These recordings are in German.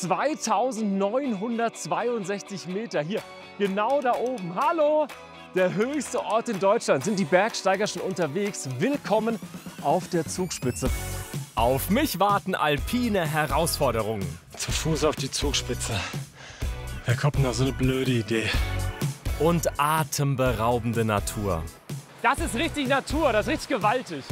2962 Meter. Hier, genau da oben. Hallo! Der höchste Ort in Deutschland. Sind die Bergsteiger schon unterwegs? Willkommen auf der Zugspitze. Auf mich warten alpine Herausforderungen. Zu Fuß auf die Zugspitze. Wer kommt denn auf so eine blöde Idee? Und atemberaubende Natur. Das ist richtig Natur, das ist richtig gewaltig.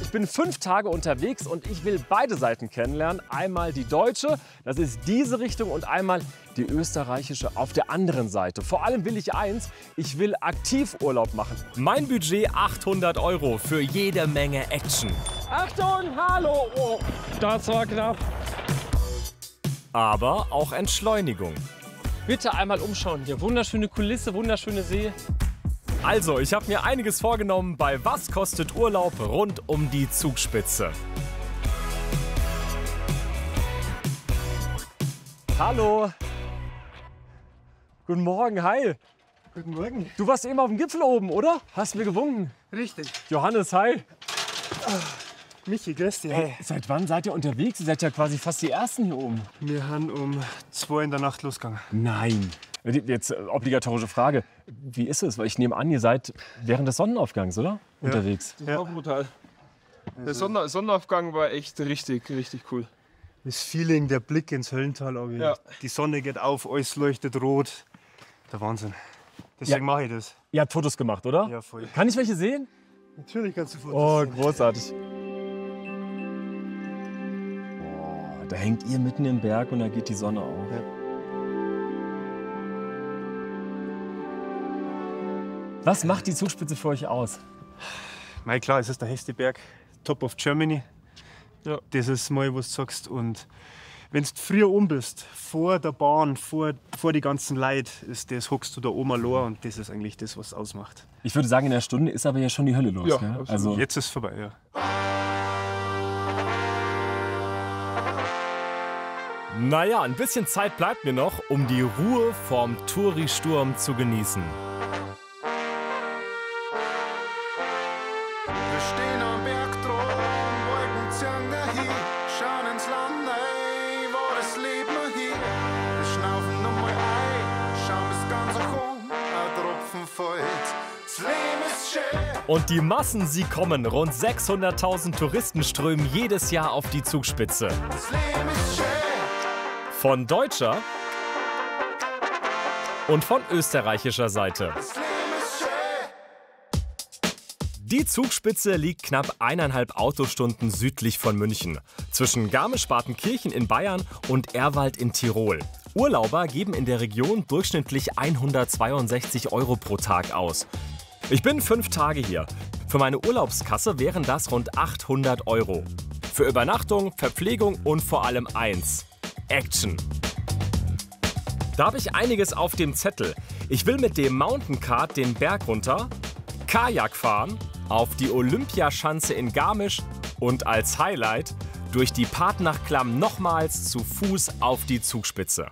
Ich bin 5 Tage unterwegs und ich will beide Seiten kennenlernen. Einmal die deutsche, das ist diese Richtung, und einmal die österreichische auf der anderen Seite. Vor allem will ich eins, ich will Aktivurlaub machen. Mein Budget 800 € für jede Menge Action. Achtung, hallo! Oh, Das war knapp. aber auch Entschleunigung. Bitte einmal umschauen hier. Wunderschöne Kulisse, wunderschöne See. Also, ich habe mir einiges vorgenommen bei Was kostet Urlaub rund um die Zugspitze. Hallo. Guten Morgen, hi. Guten Morgen. Du warst eben auf dem Gipfel oben, oder? Hast mir gewunken. Richtig. Johannes, hi. Michi, grüß dich. Hey, seit wann seid ihr unterwegs? Ihr seid ja quasi fast die Ersten hier oben. Wir haben um 2 in der Nacht losgegangen. Nein. Jetzt obligatorische Frage. Wie ist es? Weil ich nehme an, ihr seid während des Sonnenaufgangs, oder? Unterwegs. Das war brutal. Der Sonnenaufgang war echt richtig, richtig cool. Das Feeling, der Blick ins Höllental. Ja. Die Sonne geht auf, alles leuchtet rot. Der Wahnsinn. Deswegen mache ich das. Ihr habt Fotos gemacht, oder? Ja, voll. Kann ich welche sehen? Natürlich kannst du Fotos Oh, sehen. großartig. Oh, da hängt ihr mitten im Berg und da geht die Sonne auf. Ja. Was macht die Zugspitze für euch aus? Mei, klar, es ist der höchste Berg, Top of Germany. Ja. Das ist mal, was du sagst. Und wenn du früher oben bist, vor der Bahn, vor die ganzen Leute, hockst du da oben allein, und das ist eigentlich das, was es ausmacht. Ich würde sagen, in einer Stunde ist aber ja schon die Hölle los. Ja, gell? absolut. Also, Jetzt ist es vorbei, ja. naja, ein bisschen Zeit bleibt mir noch, um die Ruhe vorm Touri-Sturm zu genießen. Wir stehen am Berg dran, Wolken ziehen dahin, schauen ins Land ein, wo das Leben hier. Wir schnaufen nochmal ein, schauen bis ganz hoch, ein Tropfen fällt. Das Leben ist schön. Und die Massen, sie kommen. Rund 600.000 Touristen strömen jedes Jahr auf die Zugspitze. Das Leben ist schön. Von deutscher und von österreichischer Seite. Das Leben ist schön. Die Zugspitze liegt knapp 1,5 Autostunden südlich von München, zwischen Garmisch-Partenkirchen in Bayern und Ehrwald in Tirol. Urlauber geben in der Region durchschnittlich 162 € pro Tag aus. Ich bin 5 Tage hier. Für meine Urlaubskasse wären das rund 800 €. Für Übernachtung, Verpflegung und vor allem eins: Action. Da habe ich einiges auf dem Zettel. Ich will mit dem Mountain-Kart den Berg runter, Kajak fahren, auf die Olympiaschanze in Garmisch und als Highlight durch die Partnachklamm nochmals zu Fuß auf die Zugspitze.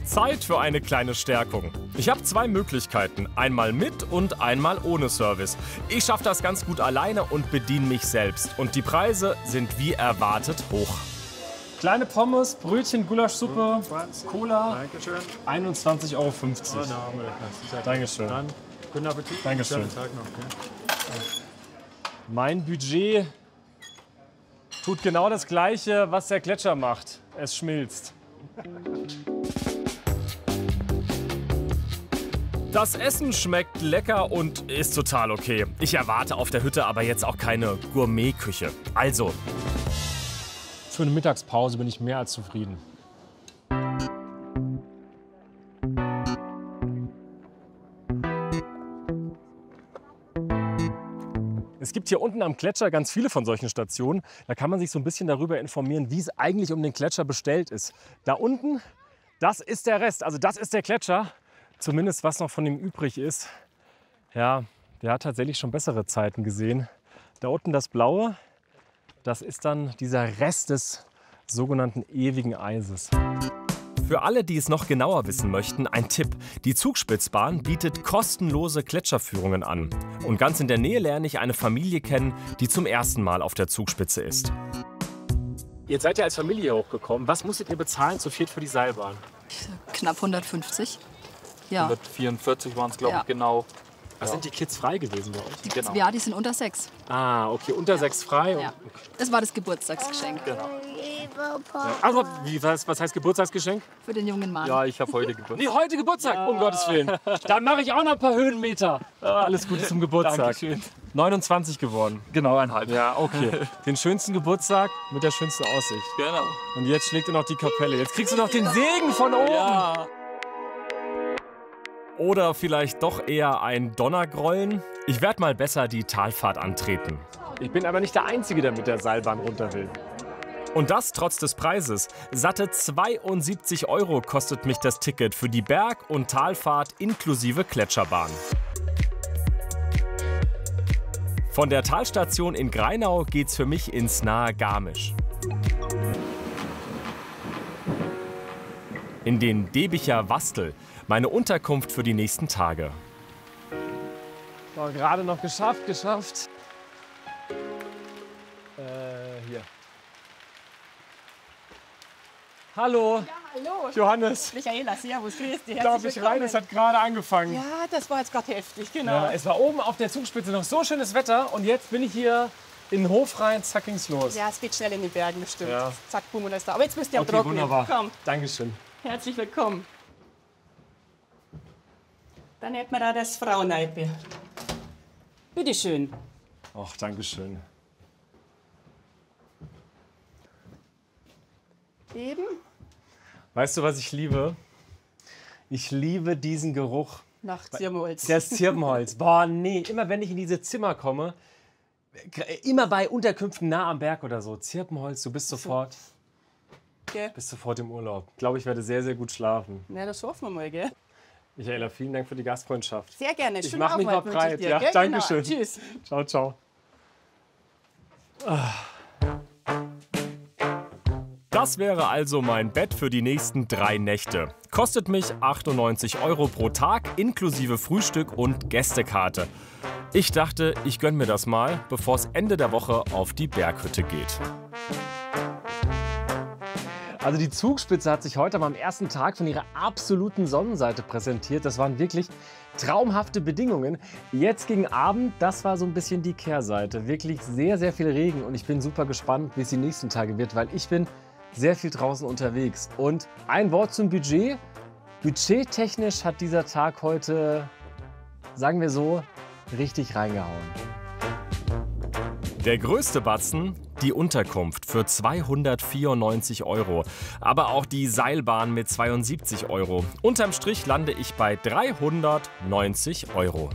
Zeit für eine kleine Stärkung. Ich habe 2 Möglichkeiten, einmal mit und einmal ohne Service. Ich schaffe das ganz gut alleine und bediene mich selbst. Und die Preise sind wie erwartet hoch. Kleine Pommes, Brötchen, Gulaschsuppe, Cola, Dankeschön. 21,50 €. Dankeschön. Dann guten Appetit. Dankeschön. Schönen Tag noch. Okay. Mein Budget tut genau das Gleiche, was der Gletscher macht. Es schmilzt. Das Essen schmeckt lecker und ist total okay. Ich erwarte auf der Hütte aber jetzt auch keine Gourmetküche. Also, für eine Mittagspause bin ich mehr als zufrieden. Es gibt hier unten am Gletscher ganz viele von solchen Stationen. Da kann man sich so ein bisschen darüber informieren, wie es eigentlich um den Gletscher bestellt ist. Da unten, das ist der Rest, also das ist der Gletscher. Zumindest was noch von ihm übrig ist. Ja, der hat tatsächlich schon bessere Zeiten gesehen. Da unten das Blaue, das ist dann dieser Rest des sogenannten ewigen Eises. Für alle, die es noch genauer wissen möchten, ein Tipp. Die Zugspitzbahn bietet kostenlose Gletscherführungen an. Und ganz in der Nähe lerne ich eine Familie kennen, die zum ersten Mal auf der Zugspitze ist. Jetzt seid ihr als Familie hochgekommen. Was musstet ihr bezahlen zu viert für die Seilbahn? Knapp 150. Ja. 144 waren es, glaube ich, genau. Was sind die Kids frei gewesen bei euch? Genau. Ja, die sind unter 6. Ah, okay, unter 6 frei. Ja. Das war das Geburtstagsgeschenk. Genau. Also, was heißt Geburtstagsgeschenk? Für den jungen Mann. Ja, ich habe heute Geburtstag. Nee, heute Geburtstag, um Gottes Willen. Dann mache ich auch noch ein paar Höhenmeter. Alles Gute zum Geburtstag. Dankeschön. 29 geworden. Genau, 1,5. Ja, okay. Den schönsten Geburtstag mit der schönsten Aussicht. Genau. Und jetzt schlägt er noch die Kapelle. Jetzt kriegst du noch den Segen von oben. Ja. Oder vielleicht doch eher ein Donnergrollen? Ich werde mal besser die Talfahrt antreten. Ich bin aber nicht der Einzige, der mit der Seilbahn runter will. Und das trotz des Preises. Satte 72 € kostet mich das Ticket für die Berg- und Talfahrt inklusive Gletscherbahn. Von der Talstation in Greinau geht's für mich ins nahe Garmisch. In den Debicher Wastel, meine Unterkunft für die nächsten Tage. So, gerade noch geschafft. Hier. Hallo. Ja, hallo. Johannes. Michaela, servus, grüß dich. Darf ich rein? Es hat gerade angefangen. Ja, das war jetzt gerade heftig, genau. Ja, es war oben auf der Zugspitze noch so schönes Wetter und jetzt bin ich hier in den Hof rein, zack ging's los. Ja, es geht schnell in den Bergen, das stimmt. Ja. Zack, bumm und alles da. Aber jetzt müsst ihr auch Okay, trocknen. wunderbar. Komm, Dankeschön. herzlich willkommen. Dann hätten wir da das Fraueneipe. Bitte schön. Ach, Dankeschön. Eben Weißt du, was ich liebe? Ich liebe diesen Geruch. nach Zirbenholz. Das Zirbenholz. Boah, nee. Immer wenn ich in diese Zimmer komme, immer bei Unterkünften nah am Berg oder so, Zirbenholz, du bist sofort im Urlaub. Ich glaube, ich werde sehr, sehr gut schlafen. Na, das hoffen wir mal, gell? Michaela, vielen Dank für die Gastfreundschaft. Sehr gerne. Ich Schönen mache mich mal Aufenthalt wünsche ich breit. dir, Ja, gell? danke Genau. schön. Tschüss. Ciao, ciao. Das wäre also mein Bett für die nächsten 3 Nächte. Kostet mich 98 € pro Tag inklusive Frühstück und Gästekarte. Ich dachte, ich gönn mir das mal, bevor es Ende der Woche auf die Berghütte geht. Also die Zugspitze hat sich heute am ersten Tag von ihrer absoluten Sonnenseite präsentiert. Das waren wirklich traumhafte Bedingungen. Jetzt gegen Abend, das war so ein bisschen die Kehrseite. Wirklich sehr, sehr viel Regen und ich bin super gespannt, wie es die nächsten Tage wird, weil ich bin sehr viel draußen unterwegs. Und ein Wort zum Budget. Budgettechnisch hat dieser Tag heute, sagen wir so, richtig reingehauen. Der größte Batzen, die Unterkunft für 294 €. Aber auch die Seilbahn mit 72 €. Unterm Strich lande ich bei 390 €.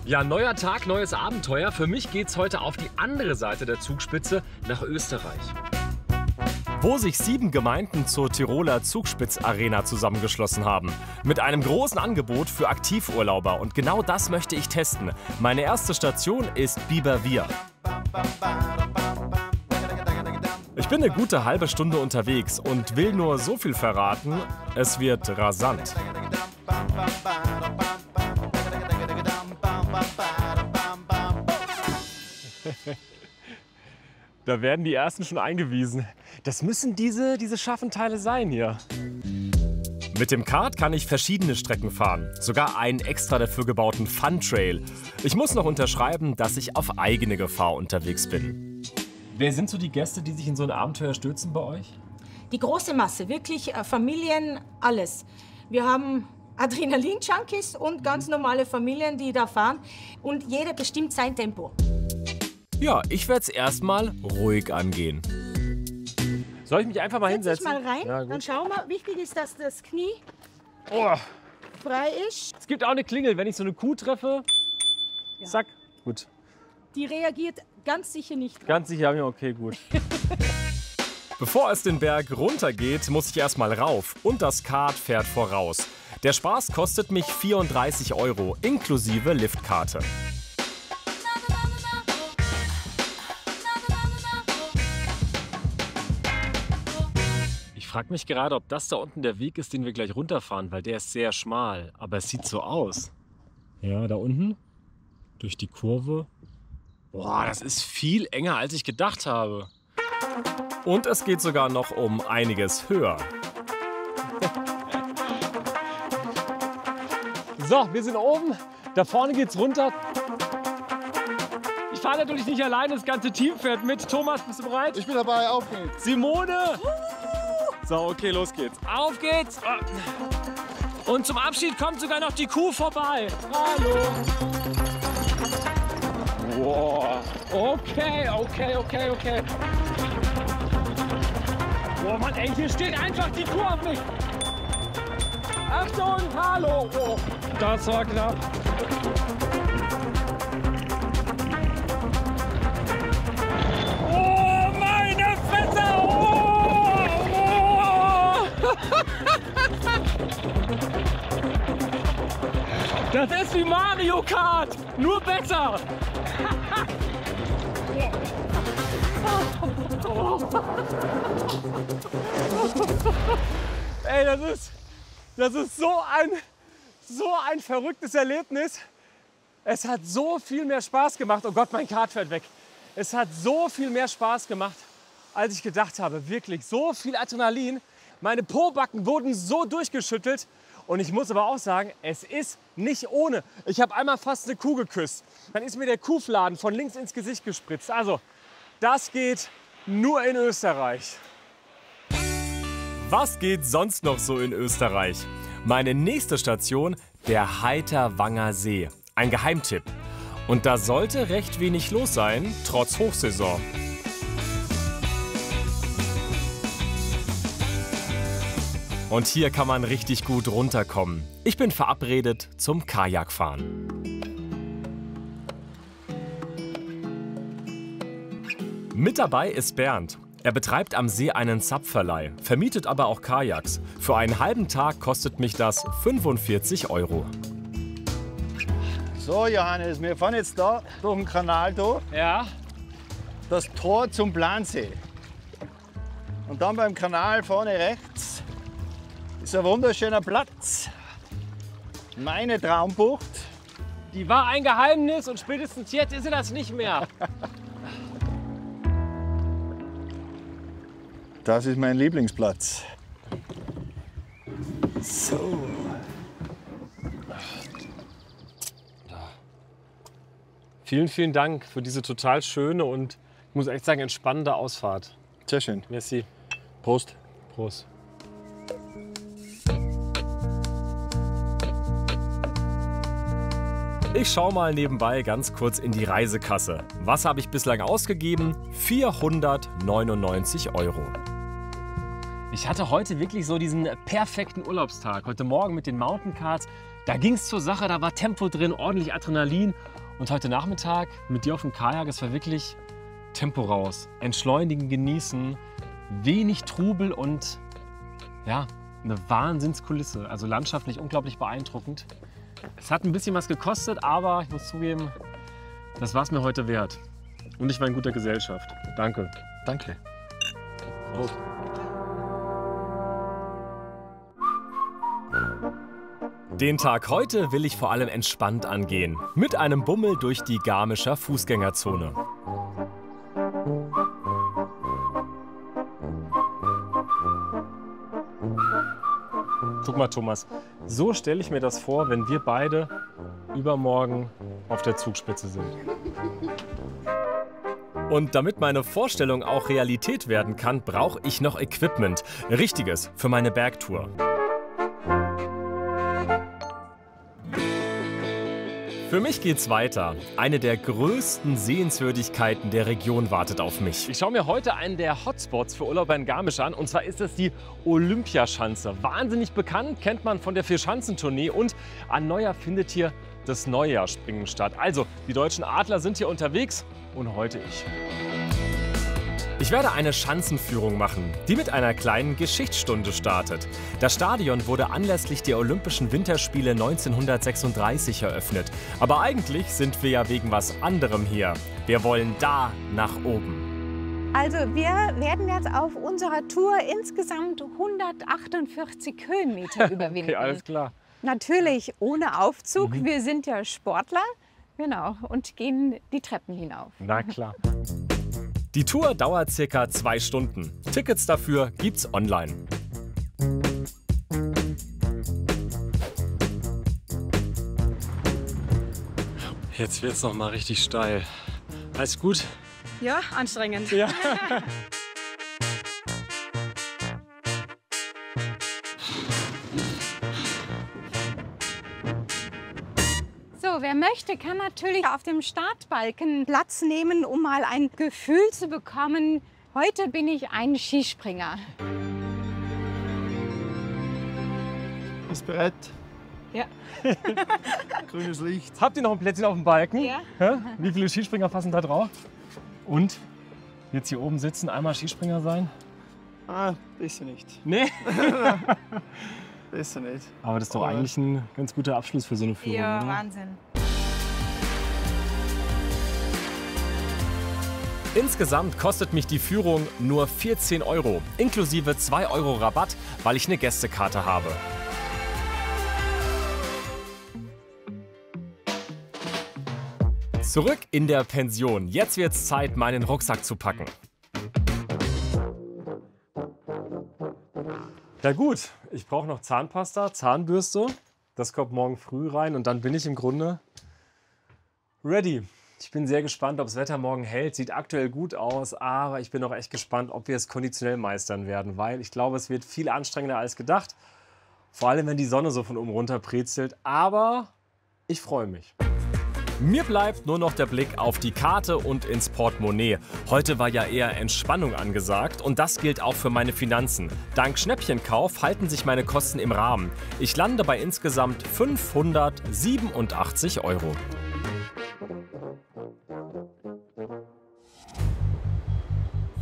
Ja, neuer Tag, neues Abenteuer. Für mich geht's heute auf die andere Seite der Zugspitze nach Österreich. Wo sich 7 Gemeinden zur Tiroler Zugspitz-Arena zusammengeschlossen haben. Mit einem großen Angebot für Aktivurlauber. Und genau das möchte ich testen. Meine erste Station ist Biberwier. Ich bin eine gute halbe Stunde unterwegs und will nur so viel verraten, es wird rasant. Da werden die ersten schon eingewiesen. Das müssen diese scharfen Teile sein hier. Mit dem Kart kann ich verschiedene Strecken fahren, sogar einen extra dafür gebauten Fun Trail. Ich muss noch unterschreiben, dass ich auf eigene Gefahr unterwegs bin. Wer sind so die Gäste, die sich in so ein Abenteuer stürzen bei euch? Die große Masse, wirklich Familien, alles. Wir haben Adrenalin-Junkies und ganz normale Familien, die da fahren. Und jeder bestimmt sein Tempo. Ja, ich werde es erstmal ruhig angehen. Soll ich mich einfach mal Setz dich hinsetzen? mal rein, Ja, gut. dann schauen wir. Wichtig ist, dass das Knie Oh, frei ist. es gibt auch eine Klingel, wenn ich so eine Kuh treffe. Zack, gut. Die reagiert ganz sicher nicht. Ganz sicher, ja, okay, gut. Bevor es den Berg runtergeht, muss ich erstmal rauf und das Kart fährt voraus. Der Spaß kostet mich 34 € inklusive Liftkarte. frage mich gerade, ob das da unten der Weg ist, den wir gleich runterfahren, weil der ist sehr schmal. Aber es sieht so aus. Ja, da unten, durch die Kurve. Boah, das ist viel enger, als ich gedacht habe. Und es geht sogar noch um einiges höher. So, wir sind oben. Da vorne geht's runter. Ich fahre natürlich nicht alleine, das ganze Team fährt mit. Thomas, bist du bereit? Ich bin dabei, auf geht's. Simone! So, okay, los geht's. Auf geht's! Und zum Abschied kommt sogar noch die Kuh vorbei. Hallo! Wow. Okay. Oh Mann, ey, hier steht einfach die Kuh auf mich. Achtung, hallo! Oh, das war knapp. Oh, meine Fresse! Das ist wie Mario Kart, nur besser. Ey, das ist so ein verrücktes Erlebnis. Es hat so viel mehr Spaß gemacht. Oh Gott, mein Kart fährt weg. Es hat so viel mehr Spaß gemacht, als ich gedacht habe. Wirklich, so viel Adrenalin. Meine Pobacken wurden so durchgeschüttelt. Und ich muss aber auch sagen, es ist nicht ohne. Ich habe einmal fast eine Kuh geküsst. Dann ist mir der Kuhfladen von links ins Gesicht gespritzt. Also, das geht nur in Österreich. Was geht sonst noch so in Österreich? Meine nächste Station, der Heiterwanger See. Ein Geheimtipp. Und da sollte recht wenig los sein, trotz Hochsaison. Und hier kann man richtig gut runterkommen. Ich bin verabredet zum Kajakfahren. Mit dabei ist Bernd. Er betreibt am See einen Zapfverleih, vermietet aber auch Kajaks. Für einen halben Tag kostet mich das 45 €. So, Johannes, wir fahren jetzt da durch den Kanal da. Ja. Das Tor zum Plansee. Und dann beim Kanal vorne rechts ist ein wunderschöner Platz. Meine Traumbucht. Die war ein Geheimnis und spätestens jetzt ist sie das nicht mehr. Das ist mein Lieblingsplatz. So. Vielen, vielen Dank für diese total schöne und, ich muss echt sagen, entspannende Ausfahrt. Sehr schön. Merci. Prost. Prost. Ich schaue mal nebenbei ganz kurz in die Reisekasse. Was habe ich bislang ausgegeben? 499 €. Ich hatte heute wirklich so diesen perfekten Urlaubstag. Heute Morgen mit den Mountaincards, da ging es zur Sache, da war Tempo drin, ordentlich Adrenalin. Und heute Nachmittag mit dir auf dem Kajak, es war wirklich Tempo raus. Entschleunigen, genießen, wenig Trubel und ja, eine Wahnsinnskulisse. Also landschaftlich unglaublich beeindruckend. Es hat ein bisschen was gekostet, aber ich muss zugeben, das war es mir heute wert. Und ich war in guter Gesellschaft. Danke. Danke. Prost. Den Tag heute will ich vor allem entspannt angehen. Mit einem Bummel durch die Garmischer Fußgängerzone. Guck mal, Thomas, so stelle ich mir das vor, wenn wir beide übermorgen auf der Zugspitze sind. Und damit meine Vorstellung auch Realität werden kann, brauche ich noch Equipment. Richtiges für meine Bergtour. Für mich geht's weiter. Eine der größten Sehenswürdigkeiten der Region wartet auf mich. Ich schaue mir heute einen der Hotspots für Urlauber in Garmisch an. Und zwar ist es die Olympiaschanze. Wahnsinnig bekannt, kennt man von der Vierschanzentournee. Und an Neujahr findet hier das Neujahrsspringen statt. Also, die deutschen Adler sind hier unterwegs und heute ich. Ich werde eine Schanzenführung machen, die mit einer kleinen Geschichtsstunde startet. Das Stadion wurde anlässlich der Olympischen Winterspiele 1936 eröffnet. Aber eigentlich sind wir ja wegen was anderem hier. Wir wollen da nach oben. Also wir werden jetzt auf unserer Tour insgesamt 148 Höhenmeter überwinden. Okay, alles klar. Natürlich ohne Aufzug. Wir sind ja Sportler. Genau. Und gehen die Treppen hinauf. Na klar. Die Tour dauert circa 2 Stunden. Tickets dafür gibt's online. Jetzt wird's noch mal richtig steil. Alles gut? Ja, anstrengend. Ja. So, wer möchte, kann natürlich auf dem Startbalken Platz nehmen, um mal ein Gefühl zu bekommen. Heute bin ich ein Skispringer. Bist bereit? Ja. Grünes Licht. Habt ihr noch ein Plätzchen auf dem Balken? Ja. Hä? Wie viele Skispringer passen da drauf? Und jetzt hier oben sitzen, einmal Skispringer sein? Ah, besser nicht. Nee. Besser nicht. Aber das ist doch eigentlich ein ganz guter Abschluss für so eine Führung, Ja, oder? Wahnsinn. Insgesamt kostet mich die Führung nur 14 €, inklusive 2 € Rabatt, weil ich eine Gästekarte habe. Zurück in der Pension. Jetzt wird's Zeit, meinen Rucksack zu packen. Ja gut, ich brauche noch Zahnpasta, Zahnbürste. Das kommt morgen früh rein und dann bin ich im Grunde ready. Ich bin sehr gespannt, ob das Wetter morgen hält. Sieht aktuell gut aus, aber ich bin auch echt gespannt, ob wir es konditionell meistern werden, weil ich glaube, es wird viel anstrengender als gedacht. Vor allem, wenn die Sonne so von oben runter brezelt. Aber ich freue mich. Mir bleibt nur noch der Blick auf die Karte und ins Portemonnaie. Heute war ja eher Entspannung angesagt und das gilt auch für meine Finanzen. Dank Schnäppchenkauf halten sich meine Kosten im Rahmen. Ich lande bei insgesamt 587 €.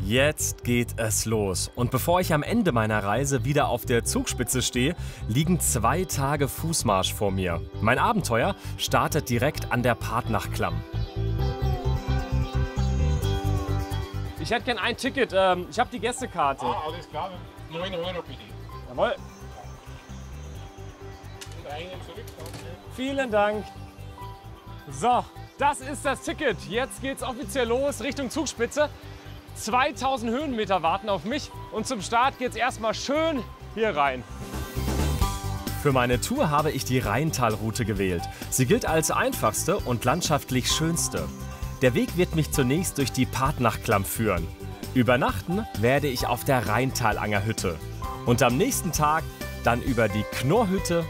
Jetzt geht es los. Und bevor ich am Ende meiner Reise wieder auf der Zugspitze stehe, liegen 2 Tage Fußmarsch vor mir. Mein Abenteuer startet direkt an der Partnachklamm. Ich hätte gern ein Ticket. Ich habe die Gästekarte. Alles klar. 9 € bitte. Jawohl. Vielen Dank. So, das ist das Ticket. Jetzt geht's offiziell los Richtung Zugspitze. 2000 Höhenmeter warten auf mich und zum Start geht's erstmal schön hier rein. Für meine Tour habe ich die Rheintalroute gewählt. Sie gilt als einfachste und landschaftlich schönste. Der Weg wird mich zunächst durch die Partnachklamm führen. Übernachten werde ich auf der Rheintalangerhütte. Und am nächsten Tag dann über die Knorrhütte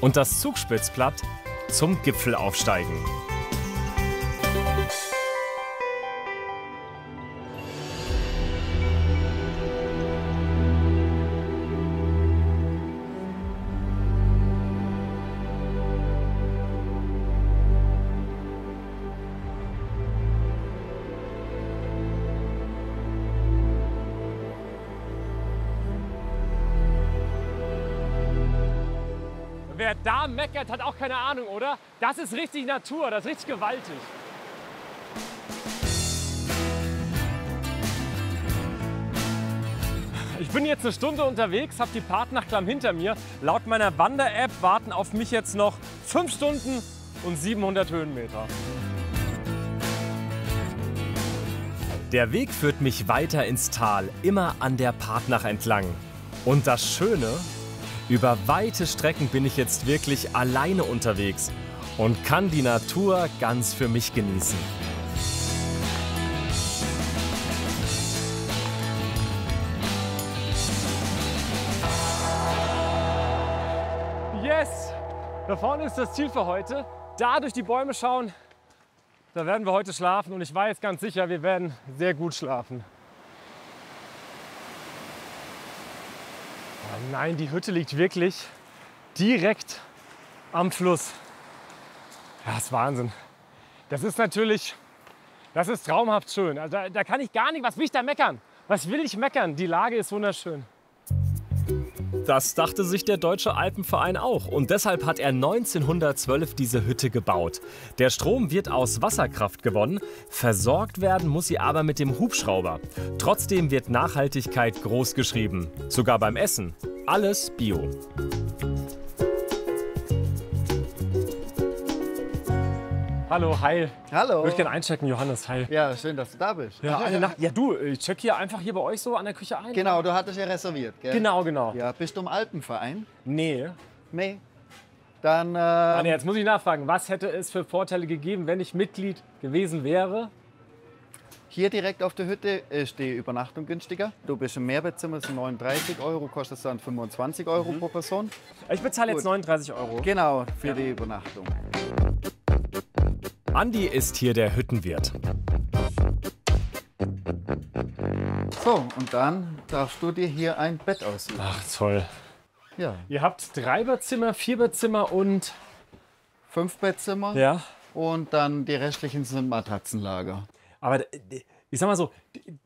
und das Zugspitzplatt zum Gipfel aufsteigen. Wer da meckert, hat auch keine Ahnung, oder? Das ist richtig Natur, das ist richtig gewaltig. Ich bin jetzt eine Stunde unterwegs, habe die Partnachklamm hinter mir. Laut meiner Wander-App warten auf mich jetzt noch 5 Stunden und 700 Höhenmeter. Der Weg führt mich weiter ins Tal, immer an der Partnach entlang. Und das Schöne: Über weite Strecken bin ich jetzt wirklich alleine unterwegs und kann die Natur ganz für mich genießen. Yes! Da vorne ist das Ziel für heute. Da durch die Bäume schauen, da werden wir heute schlafen und ich weiß ganz sicher, wir werden sehr gut schlafen. Oh nein, die Hütte liegt wirklich direkt am Fluss. Ja, das ist Wahnsinn. Das ist natürlich, das ist traumhaft schön. Also da kann ich gar nicht, was will ich da meckern? Was will ich meckern? Die Lage ist wunderschön. Das dachte sich der Deutsche Alpenverein auch und deshalb hat er 1912 diese Hütte gebaut. Der Strom wird aus Wasserkraft gewonnen, versorgt werden muss sie aber mit dem Hubschrauber. Trotzdem wird Nachhaltigkeit groß geschrieben, sogar beim Essen. Alles Bio. Hallo, hi. Hallo. Ich würde gerne einchecken, Johannes, hi. Ja, schön, dass du da bist. Ja, eine Nacht. Ja, du, ich check hier einfach hier bei euch so an der Küche ein. Genau, du hattest ja reserviert, gell? Genau, genau. Ja, bist du im Alpenverein? Nee. Nee. Dann, nee, jetzt muss ich nachfragen, was hätte es für Vorteile gegeben, wenn ich Mitglied gewesen wäre? Hier direkt auf der Hütte ist die Übernachtung günstiger. Du bist im Mehrbettzimmer, das sind 39 €, kostet dann 25 € pro Person. Ich bezahle jetzt 39 €. Genau, für die Übernachtung. Andi ist hier der Hüttenwirt. So, und dann darfst du dir hier ein Bett aussuchen. Ach, toll. Ja. Ihr habt 3-Bettzimmer, 4-Bettzimmer und 5-Bettzimmer. Ja. Und dann die restlichen sind Matratzenlager. Aber ich sag mal so,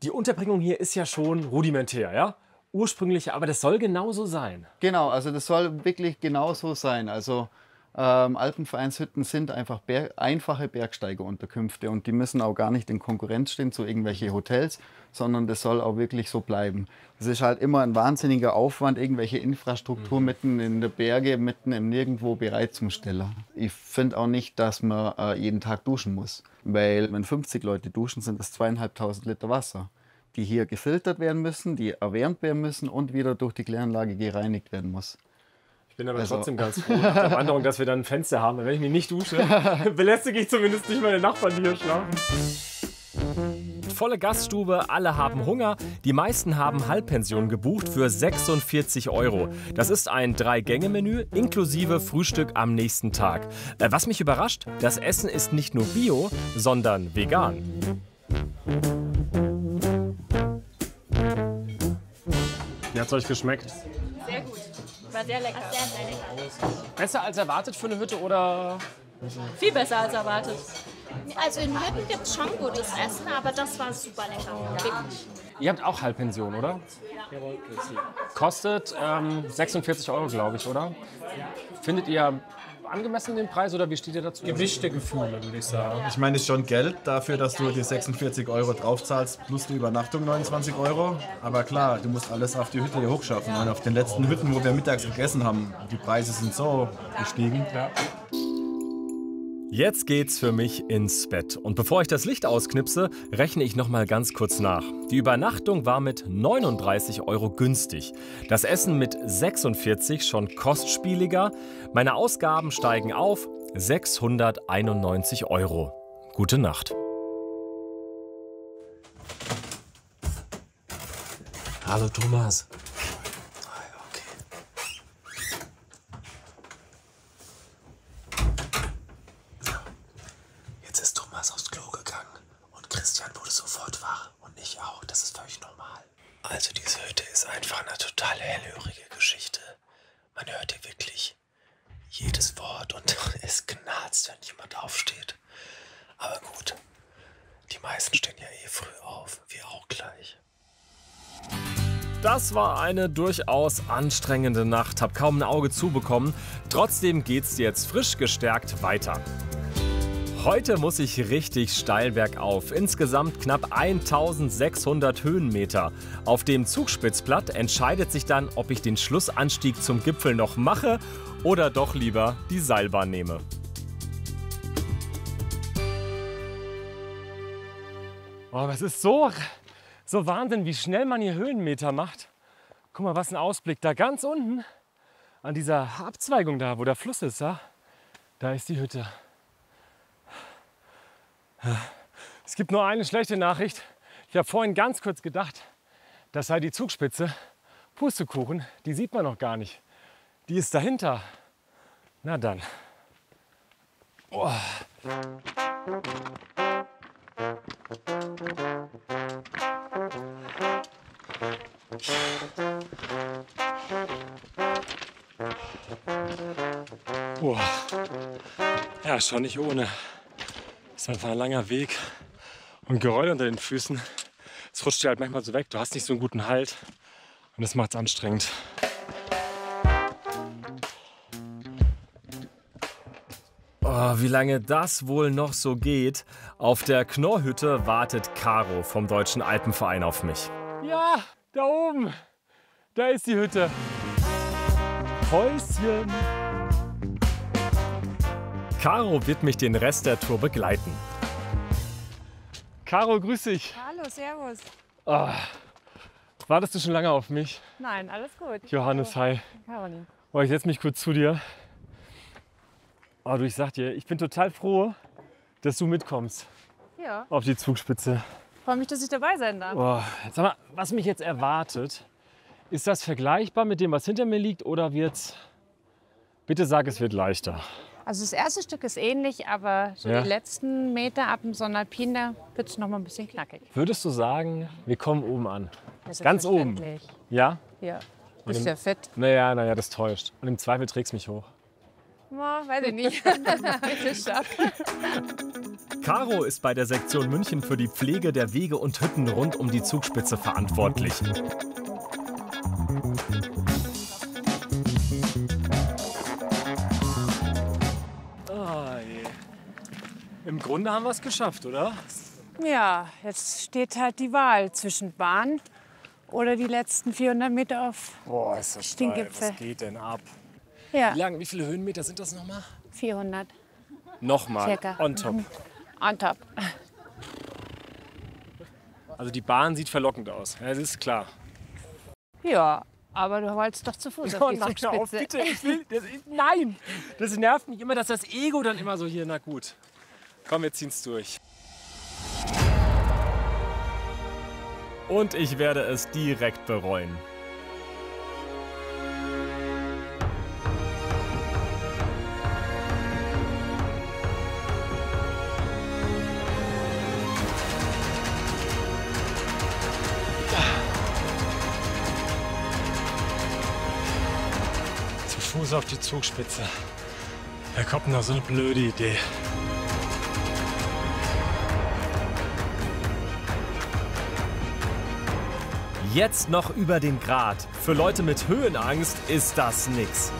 die Unterbringung hier ist ja schon rudimentär, ja? Ursprünglich, aber das soll genauso sein. Genau, also das soll wirklich genauso sein. Also Alpenvereinshütten sind einfach einfache Bergsteigerunterkünfte und die müssen auch gar nicht in Konkurrenz stehen zu irgendwelchen Hotels, sondern das soll auch wirklich so bleiben. Es ist halt immer ein wahnsinniger Aufwand, irgendwelche Infrastruktur mitten in der Berge, mitten im Nirgendwo bereitzustellen. Ich finde auch nicht, dass man jeden Tag duschen muss, weil wenn 50 Leute duschen, sind das 2.500 Liter Wasser, die hier gefiltert werden müssen, die erwärmt werden müssen und wieder durch die Kläranlage gereinigt werden muss. Ich bin aber trotzdem ganz froh nach der Wanderung, dass wir dann ein Fenster haben. Wenn ich mich nicht dusche, belästige ich zumindest nicht meine Nachbarn, die hier schlafen. Volle Gaststube, alle haben Hunger. Die meisten haben Halbpension gebucht für 46 €. Das ist ein 3-Gänge-Menü inklusive Frühstück am nächsten Tag. Was mich überrascht, das Essen ist nicht nur bio, sondern vegan. Wie hat es euch geschmeckt? Sehr gut. War sehr lecker. Sehr, sehr lecker. Besser als erwartet für eine Hütte oder? Viel besser als erwartet. Also in Hütten gibt es schon gutes Essen, aber das war super lecker. Wirklich. Ihr habt auch Halbpension, oder? Kostet 46 €, glaube ich, oder? Findet ihr angemessen den Preis oder wie steht ihr dazu? Gemischte Gefühle, würde ich sagen. Ich meine, es ist schon Geld dafür, dass du die 46 € draufzahlst, plus die Übernachtung 29 €. Aber klar, du musst alles auf die Hütte hier hochschaffen. Und auf den letzten Hütten, wo wir mittags gegessen haben, die Preise sind so gestiegen. Ja. Jetzt geht's für mich ins Bett. Und bevor ich das Licht ausknipse, rechne ich noch mal ganz kurz nach. Die Übernachtung war mit 39 € günstig. Das Essen mit 46 schon kostspieliger. Meine Ausgaben steigen auf 691 €. Gute Nacht. Hallo Thomas. Jetzt ist Thomas aufs Klo gegangen und Christian wurde sofort wach und ich auch. Das ist völlig normal. Also diese Hütte ist einfach eine total hellhörige Geschichte. Man hört hier wirklich jedes Wort und es knarzt, wenn jemand aufsteht. Aber gut, die meisten stehen ja eh früh auf, wir auch gleich. Das war eine durchaus anstrengende Nacht, hab kaum ein Auge zubekommen. Trotzdem geht's jetzt frisch gestärkt weiter. Heute muss ich richtig steil bergauf, insgesamt knapp 1600 Höhenmeter. Auf dem Zugspitzplatt entscheidet sich dann, ob ich den Schlussanstieg zum Gipfel noch mache oder doch lieber die Seilbahn nehme. Oh, das ist so Wahnsinn, wie schnell man hier Höhenmeter macht. Guck mal, was ein Ausblick. Da ganz unten, an dieser Abzweigung da, wo der Fluss ist, da ist die Hütte. Es gibt nur eine schlechte Nachricht. Ich habe vorhin ganz kurz gedacht, das sei die Zugspitze. Pustekuchen, die sieht man noch gar nicht. Die ist dahinter. Na dann. Oh. Boah. Ja, schon nicht ohne. Das ist einfach ein langer Weg und Geröll unter den Füßen. Es rutscht dir halt manchmal so weg. Du hast nicht so einen guten Halt und das macht es anstrengend. Oh, wie lange das wohl noch so geht? Auf der Knorrhütte wartet Caro vom Deutschen Alpenverein auf mich. Ja, da oben. Da ist die Hütte. Häuschen. Caro wird mich den Rest der Tour begleiten. Caro, grüß dich. Hallo, servus. Oh, wartest du schon lange auf mich? Nein, alles gut. Johannes, hi. Caroline. Oh, ich setze mich kurz zu dir. Oh, du, ich sag dir, ich bin total froh, dass du mitkommst Ja, auf die Zugspitze. freue mich, dass ich dabei sein darf. Oh, sag mal, was mich jetzt erwartet, ist das vergleichbar mit dem, was hinter mir liegt, oder wird's? Bitte sag, es wird leichter. Also das erste Stück ist ähnlich, aber so Ja. die letzten Meter ab dem Sonnalpiner wird es noch mal ein bisschen knackig. Würdest du sagen, wir kommen oben an? Ja, Ganz oben? selbstverständlich. Ja? Ja. Und Bist im- ja fit. Naja, das täuscht. Und im Zweifel trägst du mich hoch. Na, weiß ich nicht. Bitte schaff. Caro ist bei der Sektion München für die Pflege der Wege und Hütten rund um die Zugspitze verantwortlich. Ah, je. Im Grunde haben wir es geschafft, oder? Ja, jetzt steht halt die Wahl zwischen Bahn oder die letzten 400 Meter auf Boah, ist das Stinggipfel. Was geht denn ab? Ja. Wie viele Höhenmeter sind das nochmal? 400. Nochmal, Circa. on top. Mhm. On top. Also die Bahn sieht verlockend aus, ja, das ist klar. Ja, aber du wolltest doch zu Fuß auf Oh, die nein, hör auf, Zugspitze. bitte, nein! Das nervt mich immer, dass das Ego dann immer so hier, na gut. Komm, wir ziehen's durch. Und ich werde es direkt bereuen. Zu Fuß auf die Zugspitze. Wer kommt denn auf so eine blöde Idee? Jetzt noch über den Grat. Für Leute mit Höhenangst ist das nix.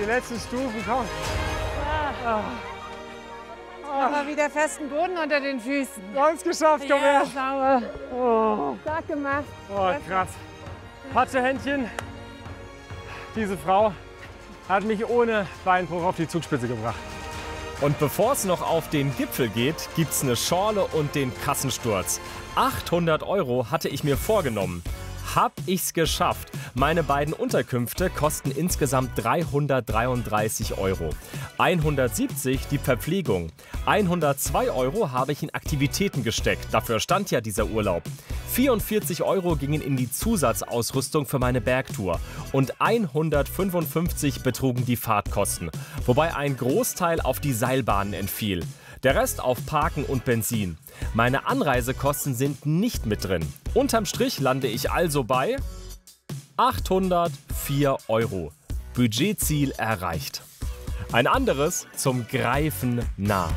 Die letzten Stufen, komm. Aber wieder festen Boden unter den Füßen. Wir haben es geschafft, komm Ja, her. sauber. Oh, Stark gemacht. oh krass. Patschehändchen. Diese Frau hat mich ohne Beinbruch auf die Zugspitze gebracht. Und bevor es noch auf den Gipfel geht, gibt's eine Schorle und den Kassensturz. 800 € hatte ich mir vorgenommen. Hab ich's geschafft. Meine beiden Unterkünfte kosten insgesamt 333 €. 170 die Verpflegung. 102 € habe ich in Aktivitäten gesteckt. Dafür stand ja dieser Urlaub. 44 € gingen in die Zusatzausrüstung für meine Bergtour. Und 155 betrugen die Fahrtkosten. Wobei ein Großteil auf die Seilbahnen entfiel. Der Rest auf Parken und Benzin. Meine Anreisekosten sind nicht mit drin. Unterm Strich lande ich also bei 804 €. Budgetziel erreicht. Ein anderes zum Greifen nah.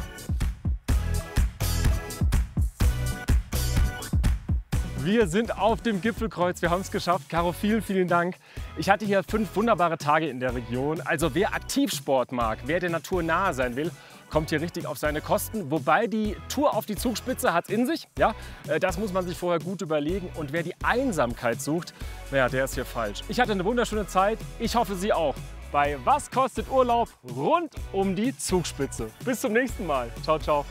Wir sind auf dem Gipfelkreuz, wir haben es geschafft. Caro, vielen, vielen Dank. Ich hatte hier 5 wunderbare Tage in der Region. Also wer Aktivsport mag, wer der Natur nahe sein will, kommt hier richtig auf seine Kosten. Wobei die Tour auf die Zugspitze hat es in sich. Ja, das muss man sich vorher gut überlegen. Und wer die Einsamkeit sucht, naja, der ist hier falsch. Ich hatte eine wunderschöne Zeit. Ich hoffe, Sie auch. Bei Was kostet Urlaub rund um die Zugspitze. Bis zum nächsten Mal. Ciao, ciao.